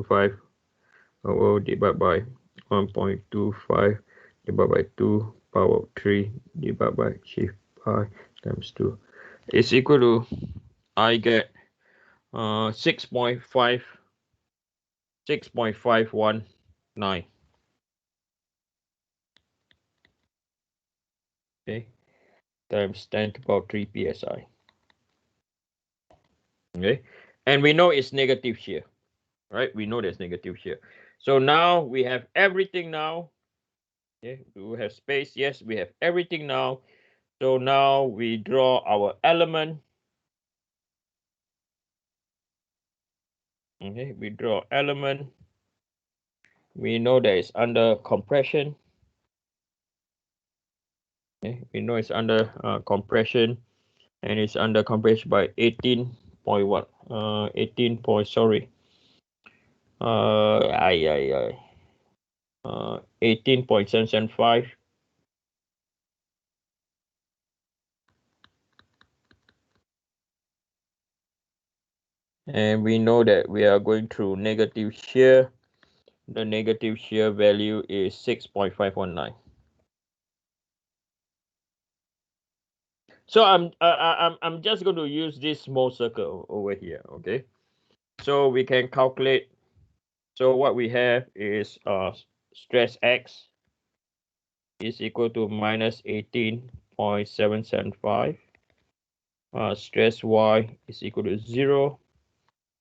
1.25 divided by 1.25 divided by 2 power of 3 divided by shift pi times 2 is equal to, I get 6.519. Okay, times 10 to the power 3 psi. Okay, and we know it's negative shear, right? We know there's negative shear. So now we have everything now. Okay, we have space. Yes, we have everything now. So now we draw our element. Okay, we draw element. We know that it's under compression. Okay, we know it's under compression, and it's under compression by 18 point what? 18 point, sorry. 18.775. And we know that we are going through negative shear. The negative shear value is 6.519. So I'm just going to use this small circle over here. Okay, so we can calculate. So what we have is stress X is equal to minus 18.775. Stress Y is equal to 0.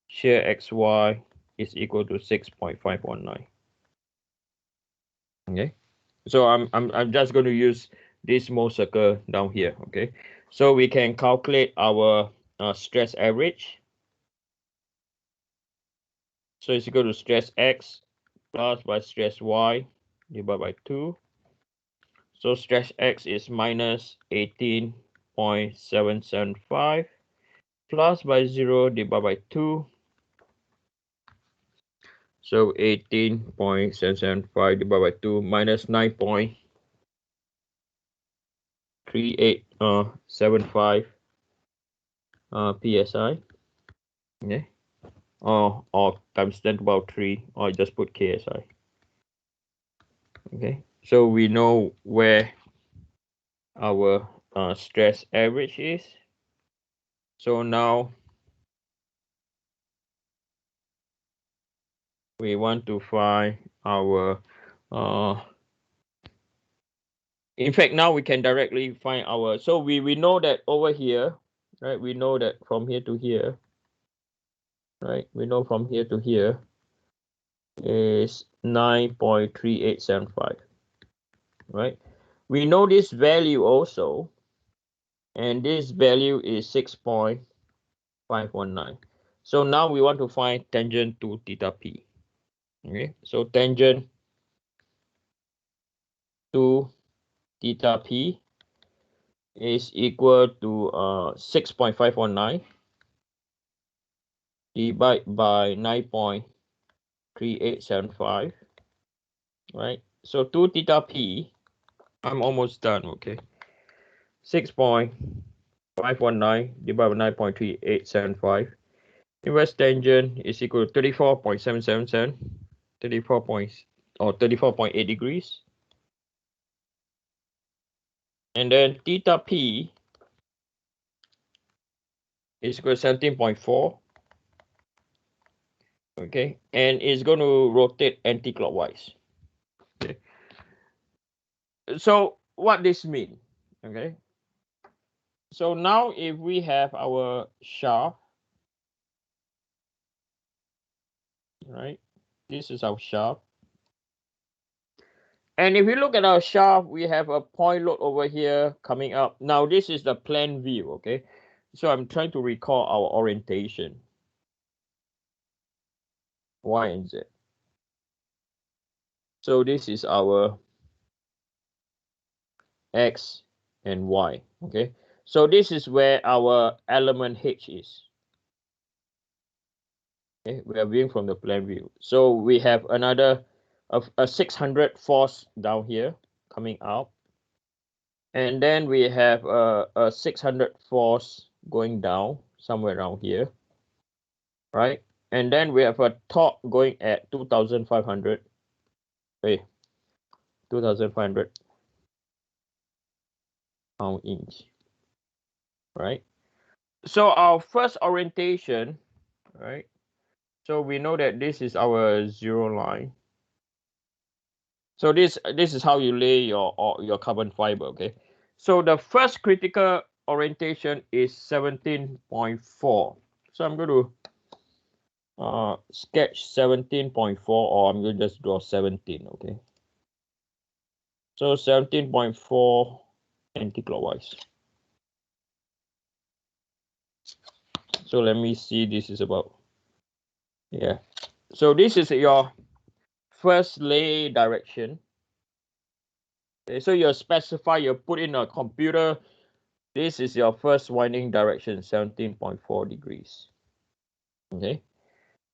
Shear XY is equal to 6.519. Okay, so I'm just going to use this small circle down here. Okay, so we can calculate our stress average. So it's equal to stress X plus by stress Y divided by 2. So stress X is minus 18.775 plus by 0 divided by 2. So 18.775 divided by 2 minus 9.3875 psi. Okay. Or times 10 to the power 3, or just put ksi. Okay. So we know where our stress average is. So now we want to find our in fact, now we can directly find our, so we know that over here, right? We know that from here to here, right? We know from here to here is 9.3875, right? We know this value also, and this value is 6.519. So now we want to find tangent to theta p. Okay, so tangent to theta p is equal to 6.519 divided by 9.3875, right? So 2 theta p, I'm almost done. Okay, 6.519 divided by 9.3875. Inverse tangent is equal to 34.777, 34.8 degrees. And then theta p is equal to 17.4. Okay, and it's going to rotate anti-clockwise. Okay, so what this means? Okay, so now if we have our shaft, right? This is our shaft. And if we look at our shaft, we have a point load over here coming up. Now this is the plan view. Okay, so I'm trying to recall our orientation. Y and Z. So this is our X and Y. Okay, so this is where our element H is. Okay, we are viewing from the plan view. So we have another a 600 force down here coming out, and then we have a 600 force going down somewhere around here, right? And then we have a torque going at 2,500. Hey, 2,500 pound-inch, right? So our first orientation, right? So we know that this is our zero line. So this is how you lay your carbon fiber, okay? So the first critical orientation is 17.4. So I'm going to sketch 17.4, or I'm going to just draw 17, okay? So 17.4 anti-clockwise. So let me see, this is about, yeah. So this is your first lay direction. Okay, so you specify, you put in a computer, this is your first winding direction, 17.4 degrees. Okay.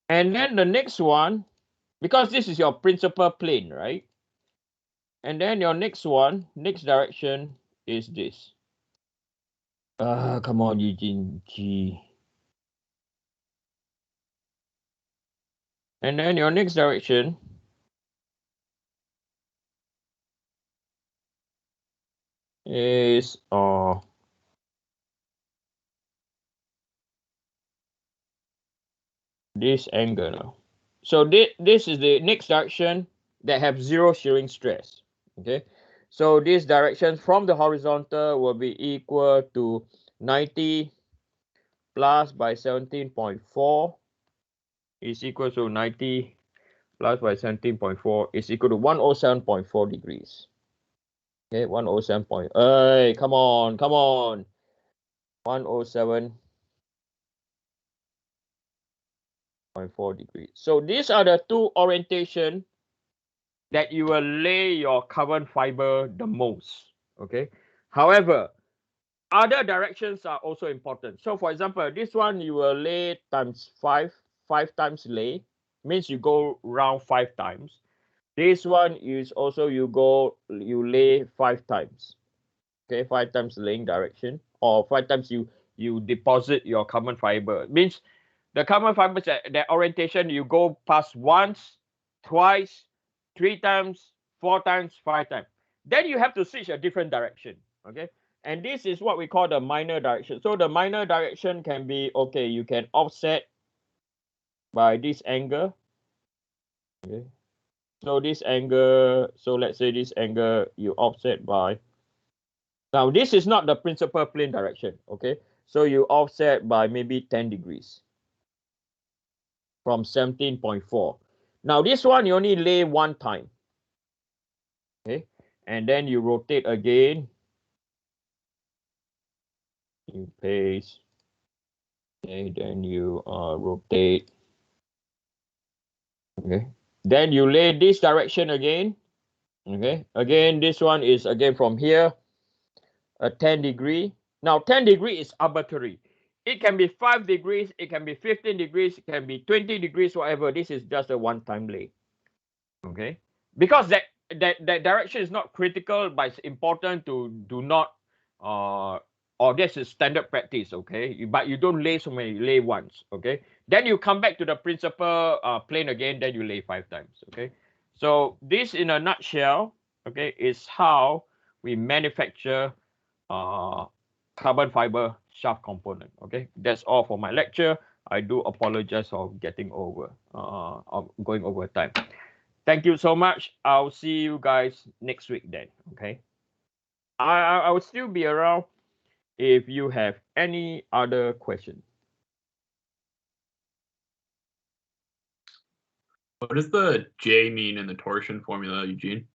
And then the next one, because this is your principal plane, right? And then your next one, next direction is this. Come on, Eugene. G. And then your next direction is this angle now. So this is the next direction that have zero shearing stress. Okay. So this direction from the horizontal will be equal to 90 plus by 17.4 is equal to 90 plus by 17.4 is equal to 107.4 degrees. Okay, 107 point. Hey, come on, come on. 107.4 degrees. So these are the two orientation that you will lay your carbon fiber the most. Okay. However, other directions are also important. So for example, this one you will lay times 5 times lay, means you go round 5 times. This one is also you lay 5 times. Okay, 5 times laying direction, or 5 times you deposit your carbon fiber. It means the carbon fibers, that orientation, you go past once, twice, 3 times, 4 times, 5 times. Then you have to switch a different direction. Okay. And this is what we call the minor direction. So the minor direction can be, okay, you can offset by this angle. Okay. So this angle, so let's say this angle you offset by. Now this is not the principal plane direction. Okay. So you offset by maybe 10 degrees from 17.4. Now this one you only lay one time. Okay. And then you rotate again. You paste. Okay. Then you rotate. Okay. Then you lay this direction again. Okay. Again, this one is again from here, a 10 degree. Now 10 degree is arbitrary. It can be 5 degrees, it can be 15 degrees, it can be 20 degrees, whatever. This is just a one-time lay. Okay. Because that direction is not critical, but it's important to do not or this is standard practice, okay? But you don't lay so many, lay once, okay? Then you come back to the principal plane again, then you lay 5 times, okay? So this in a nutshell, okay, is how we manufacture carbon fiber shaft component, okay? That's all for my lecture. I do apologize for getting over, of going over time. Thank you so much. I'll see you guys next week then, okay? I will still be around if you have any other question. What does the J mean in the torsion formula, Eugene?